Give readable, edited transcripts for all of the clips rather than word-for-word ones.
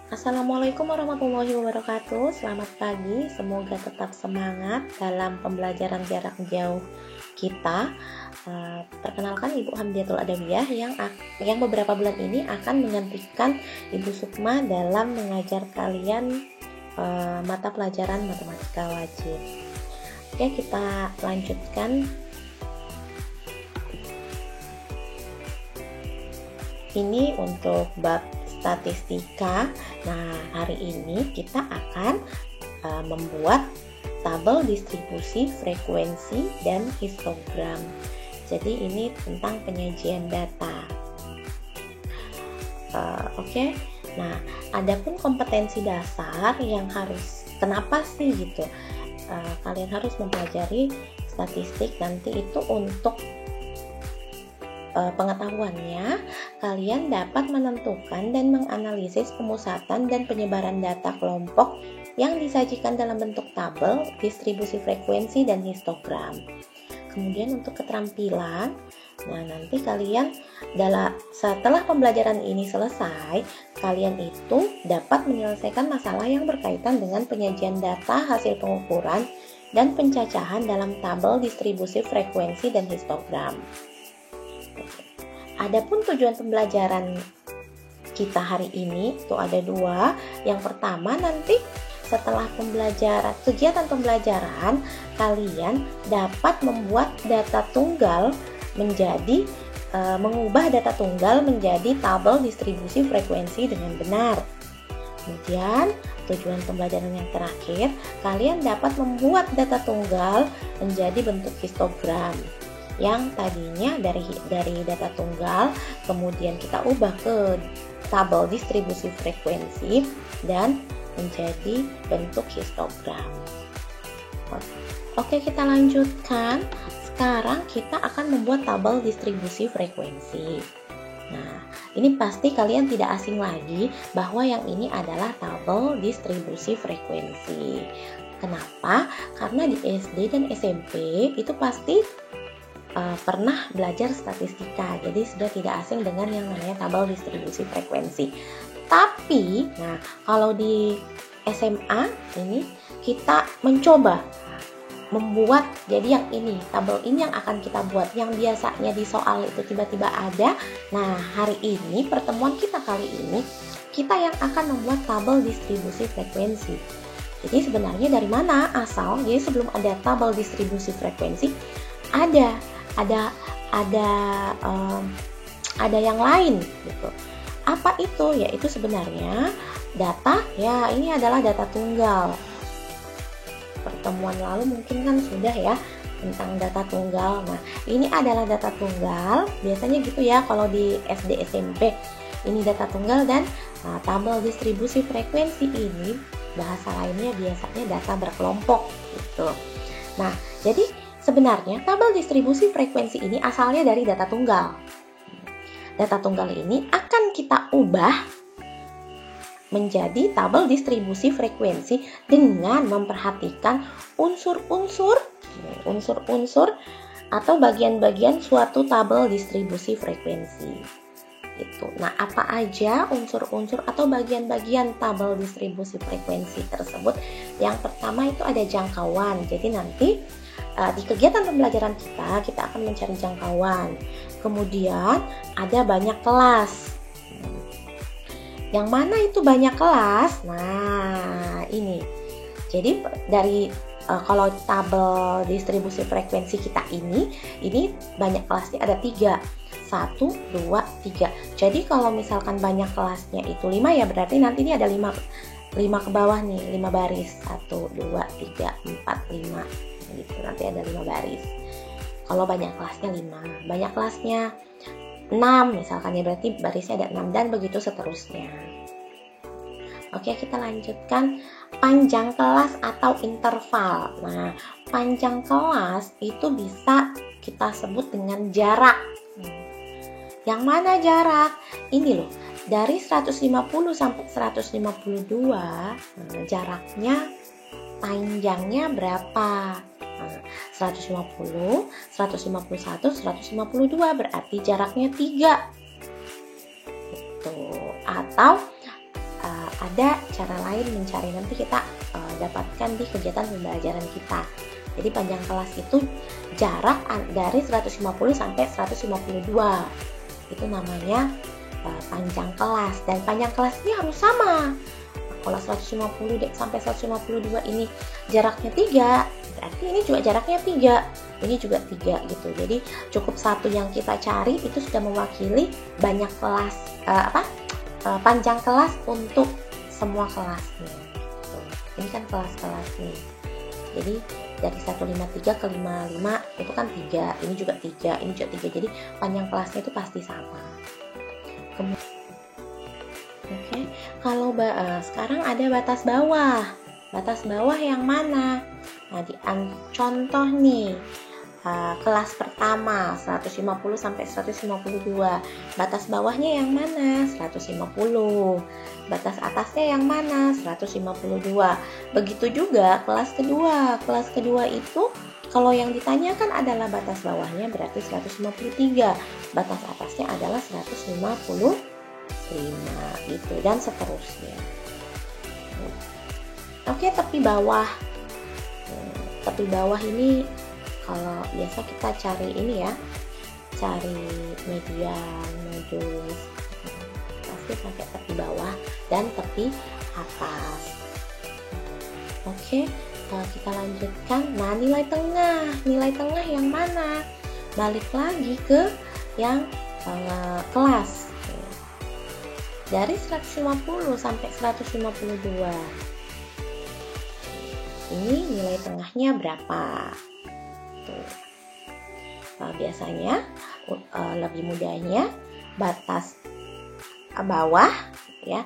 Assalamualaikum warahmatullahi wabarakatuh. Selamat pagi, semoga tetap semangat dalam pembelajaran jarak jauh kita. Perkenalkan, Ibu Hamdiatul Adawiyah yang beberapa bulan ini akan menggantikan Ibu Sukma dalam mengajar kalian mata pelajaran matematika wajib. Oke, kita lanjutkan. Ini untuk bab statistika. Nah, hari ini kita akan membuat tabel distribusi frekuensi dan histogram. Jadi ini tentang penyajian data. Oke. Nah, adapun kompetensi dasar yang kenapa sih gitu? Kalian harus mempelajari statistik nanti itu untuk pengetahuannya, kalian dapat menentukan dan menganalisis pemusatan dan penyebaran data kelompok yang disajikan dalam bentuk tabel, distribusi frekuensi, dan histogram. Kemudian untuk keterampilan, nah nanti kalian setelah pembelajaran ini selesai, kalian itu dapat menyelesaikan masalah yang berkaitan dengan penyajian data hasil pengukuran dan pencacahan dalam tabel distribusi frekuensi dan histogram. Adapun tujuan pembelajaran kita hari ini itu ada dua. Yang pertama, nanti setelah kegiatan pembelajaran, kalian dapat membuat data tunggal mengubah data tunggal menjadi tabel distribusi frekuensi dengan benar. Kemudian tujuan pembelajaran yang terakhir, kalian dapat membuat data tunggal menjadi bentuk histogram yang tadinya dari data tunggal kemudian kita ubah ke tabel distribusi frekuensi dan menjadi bentuk histogram. Oke, kita lanjutkan. Sekarang kita akan membuat tabel distribusi frekuensi. Nah, ini pasti kalian tidak asing lagi bahwa yang ini adalah tabel distribusi frekuensi. Kenapa? Karena di SD dan SMP itu pasti pernah belajar statistika, jadi sudah tidak asing dengan yang namanya tabel distribusi frekuensi. Tapi, nah kalau di SMA ini kita mencoba membuat, jadi yang ini, tabel ini yang akan kita buat, yang biasanya di soal itu tiba-tiba ada. Nah, hari ini, pertemuan kita kali ini, kita yang akan membuat tabel distribusi frekuensi. Jadi sebenarnya dari mana asal? Jadi sebelum ada tabel distribusi frekuensi, ada yang lain gitu. Apa itu? Yaitu sebenarnya data, ya ini adalah data tunggal. Pertemuan lalu mungkin kan sudah ya tentang data tunggal. Nah, ini adalah data tunggal. Biasanya gitu ya kalau di SD SMP. Ini data tunggal dan tabel distribusi frekuensi ini bahasa lainnya biasanya data berkelompok gitu. Nah, jadi sebenarnya tabel distribusi frekuensi ini asalnya dari data tunggal. Data tunggal ini akan kita ubah menjadi tabel distribusi frekuensi dengan memperhatikan unsur-unsur atau bagian-bagian suatu tabel distribusi frekuensi. Gitu. Nah, apa aja unsur-unsur atau bagian-bagian tabel distribusi frekuensi tersebut? Yang pertama itu ada jangkauan. Jadi nanti di kegiatan pembelajaran kita akan mencari jangkauan. Kemudian ada banyak kelas. Yang mana itu banyak kelas? Nah, ini. Jadi dari kalau tabel distribusi frekuensi kita ini banyak kelasnya ada 3. 1, 2, 3. Jadi kalau misalkan banyak kelasnya itu 5 ya berarti nanti ini ada 5 ke bawah nih, 5 baris. 1, 2, 3, 4, 5. Gitu, nanti ada 5 baris. Kalau banyak kelasnya 5, banyak kelasnya 6 misalkan ya berarti barisnya ada 6 dan begitu seterusnya. Oke, kita lanjutkan panjang kelas atau interval. Nah, panjang kelas itu bisa kita sebut dengan jarak. Yang mana jarak? Ini loh, dari 150 sampai 152 jaraknya panjangnya berapa? 150, 151, 152 berarti jaraknya 3. Gitu. Atau ada cara lain mencari, nanti kita dapatkan di kegiatan pembelajaran kita. Jadi panjang kelas itu jarak dari 150 sampai 152. Itu namanya panjang kelas, dan panjang kelas ini harus sama. Kalau 150 sampai 152 ini jaraknya 3, berarti ini juga jaraknya 3, ini juga 3 gitu. Jadi cukup satu yang kita cari itu sudah mewakili banyak kelas, panjang kelas untuk semua kelasnya. Ini kan kelas-kelas nih. Jadi dari 153 ke 55 itu kan 3, ini juga 3, ini juga 3. Jadi panjang kelasnya itu pasti sama. Oke, kalau sekarang ada batas bawah. Batas bawah yang mana? Nah, contoh nih, kelas pertama 150 sampai 152. Batas bawahnya yang mana? 150. Batas atasnya yang mana? 152. Begitu juga kelas kedua. Kelas kedua itu kalau yang ditanyakan adalah batas bawahnya berarti 153. Batas atasnya adalah 155 gitu, dan seterusnya. Oke, tepi bawah. Tepi bawah ini kalau biasa kita cari ini ya, cari median, modus, pasti pakai tepi bawah dan tepi atas. Oke, kita lanjutkan. Nah, nilai tengah yang mana? Balik lagi ke yang kelas. Dari 150 sampai 152. Ini nilai tengahnya berapa? Tuh. Biasanya lebih mudahnya batas bawah ya.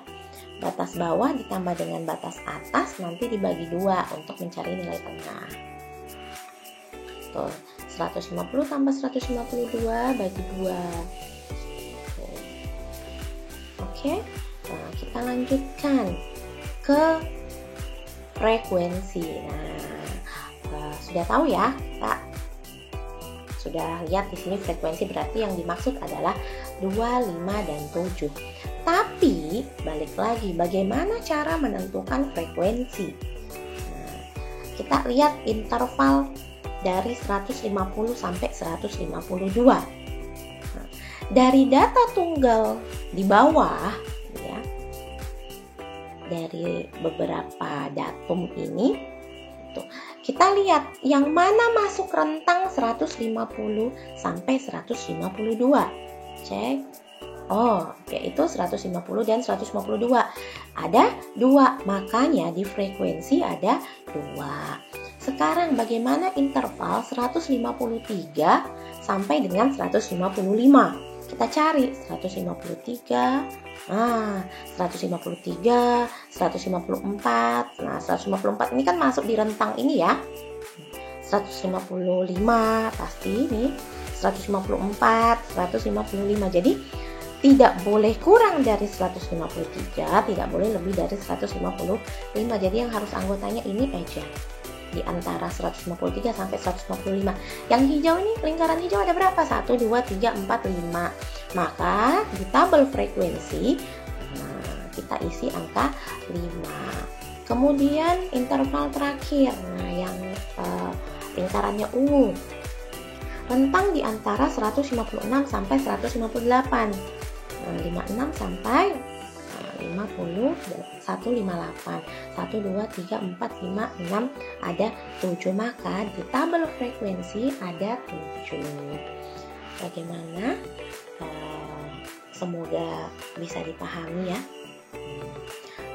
Batas bawah ditambah dengan batas atas nanti dibagi 2 untuk mencari nilai tengah. Tuh, 150 tambah 152 bagi 2. Oke, nah, kita lanjutkan ke frekuensi. Nah, sudah tahu ya, kita sudah lihat di sini frekuensi, berarti yang dimaksud adalah 2, 5, dan 7. Tapi balik lagi, bagaimana cara menentukan frekuensi? Nah, kita lihat interval dari 150 sampai 152. Dari data tunggal di bawah ya, dari beberapa datum ini tuh, kita lihat yang mana masuk rentang 150 sampai 152. Cek. Oh, yaitu 150 dan 152. Ada 2, makanya di frekuensi ada 2. Sekarang bagaimana interval 153 sampai dengan 155? Kita cari 153, 153, 154. Nah, 154 ini kan masuk di rentang ini ya. 155 pasti ini, 154, 155. Jadi tidak boleh kurang dari 153, tidak boleh lebih dari 155. Jadi yang harus anggotanya ini aja, di antara 153 sampai 155. Yang hijau ini, lingkaran hijau ada berapa? 1, 2, 3, 4, 5. Maka di tabel frekuensi kita isi angka 5. Kemudian interval terakhir, nah yang lingkarannya ungu, rentang di antara 156 sampai 158. 56 sampai 50, 158, 1, 2, 3, 4, 5, 6, ada 7. Maka di tabel frekuensi ada 7. Bagaimana? Semoga bisa dipahami ya.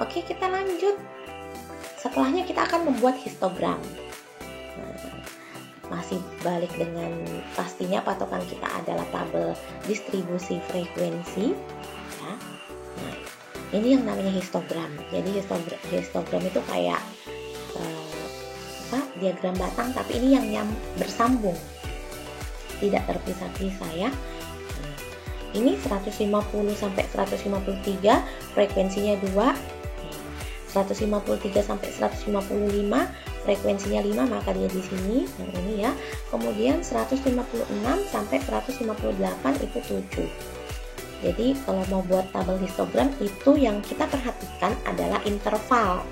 Oke, kita lanjut. Setelahnya kita akan membuat histogram. Masih balik dengan pastinya patokan kita adalah tabel distribusi frekuensi ya. Nah, ini yang namanya histogram. Jadi histogram itu kayak diagram batang, tapi ini yang bersambung, tidak terpisah-pisah ya. Nah, ini 150 sampai 153 frekuensinya 2, 153 sampai 155 frekuensinya 5, maka dia di sini yang ini ya. Kemudian 156 sampai 158 itu 7. Jadi kalau mau buat tabel histogram itu yang kita perhatikan adalah interval.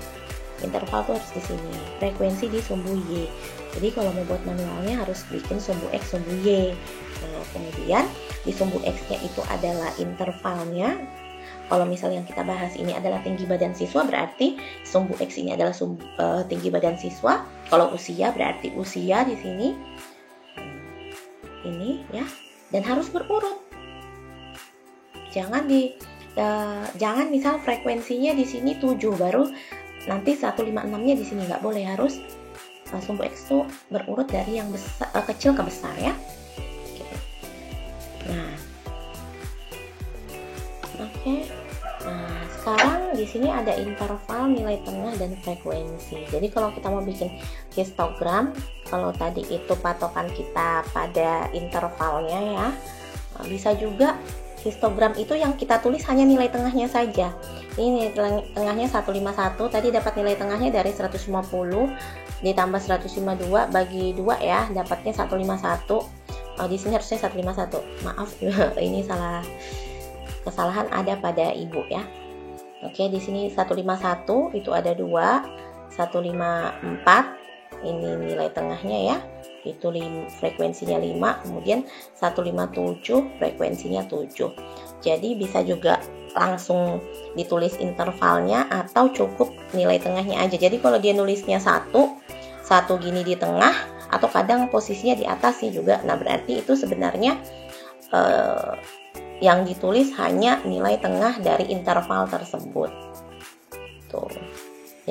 Interval tuh harus di sini, frekuensi di sumbu Y. Jadi kalau mau buat manualnya harus bikin sumbu X, sumbu Y. Nah, kemudian di sumbu X-nya itu adalah intervalnya. Kalau misalnya yang kita bahas ini adalah tinggi badan siswa, berarti sumbu X ini adalah tinggi badan siswa. Kalau usia berarti usia di sini. Ini ya, dan harus berurut. Jangan misal frekuensinya di sini 7 baru nanti 156-nya di sini, nggak boleh, harus sumbu X itu berurut dari yang besar, kecil ke besar ya. Nah, oke. Nah, sekarang di sini ada interval, nilai tengah, dan frekuensi. Jadi kalau kita mau bikin histogram, kalau tadi itu patokan kita pada intervalnya ya, bisa juga histogram itu yang kita tulis hanya nilai tengahnya saja. Ini nilai tengahnya 151, tadi dapat nilai tengahnya dari 150 ditambah 152 bagi 2 ya, dapatnya 151. Di sini harusnya 151. Maaf, ini kesalahan ada pada ibu ya. Oke, di sini 151 itu ada 2, 154 ini nilai tengahnya ya. Itu frekuensinya 5, kemudian 157 frekuensinya 7. Jadi bisa juga langsung ditulis intervalnya atau cukup nilai tengahnya aja. Jadi kalau dia nulisnya satu gini di tengah atau kadang posisinya di atas sih juga. Nah, berarti itu sebenarnya yang ditulis hanya nilai tengah dari interval tersebut. Tuh,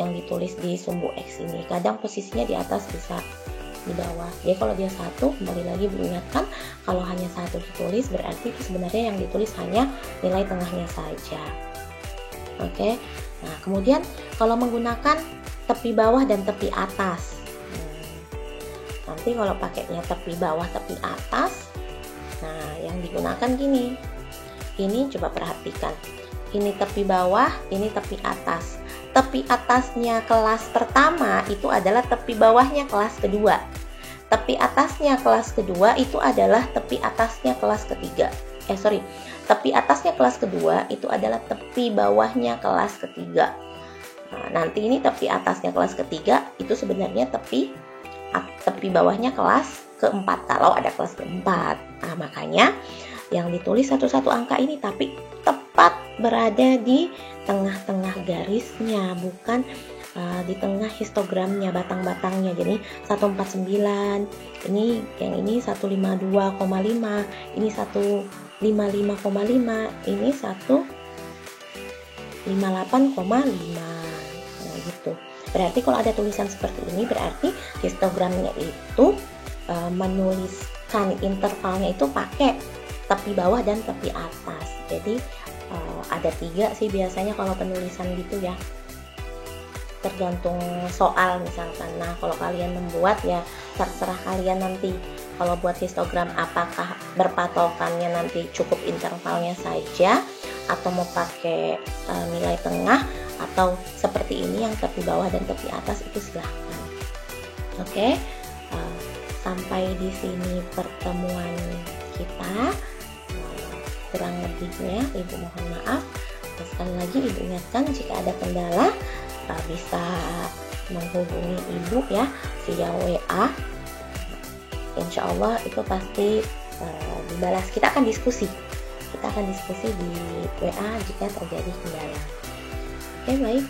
yang ditulis di sumbu X ini. Kadang posisinya di atas, bisa di bawah. Jadi kalau dia satu, kembali lagi diingatkan, kalau hanya satu ditulis berarti itu sebenarnya yang ditulis hanya nilai tengahnya saja. Oke. Nah, kemudian kalau menggunakan tepi bawah dan tepi atas, nanti kalau pakainya tepi bawah, tepi atas, nah yang digunakan gini. Ini coba perhatikan. Ini tepi bawah, ini tepi atas. Tepi atasnya kelas pertama itu adalah tepi bawahnya kelas kedua. Tepi atasnya kelas kedua itu adalah tepi atasnya kelas ketiga. Tepi atasnya kelas kedua itu adalah tepi bawahnya kelas ketiga. Nah, nanti ini tepi atasnya kelas ketiga itu sebenarnya tepi bawahnya kelas keempat kalau ada kelas keempat. Nah, makanya yang ditulis satu-satu angka ini tapi tepat berada di tengah-tengah garisnya, bukan di tengah histogramnya, batang-batangnya. Jadi 149, ini yang ini 152,5, ini 155,5, ini 158,5. Nah, gitu. Berarti kalau ada tulisan seperti ini berarti histogramnya itu menuliskan intervalnya itu pakai tepi bawah dan tepi atas. Jadi ada 3 sih biasanya kalau penulisan gitu ya, tergantung soal misalkan. Nah, kalau kalian membuat ya terserah kalian nanti. Kalau buat histogram apakah berpatokannya nanti cukup intervalnya saja atau mau pakai nilai tengah atau seperti ini yang tepi bawah dan tepi atas, itu silahkan. Oke, sampai di sini pertemuan kita. Kurang lebihnya Ibu mohon maaf. Sekali lagi Ibu ingatkan jika ada kendala bisa menghubungi Ibu ya via WA. Insya Allah itu pasti dibalas. Kita akan diskusi di WA jika terjadi kendala. Oke, baik.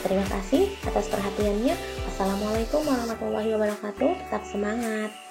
Terima kasih atas perhatiannya. Assalamualaikum warahmatullahi wabarakatuh. Tetap semangat.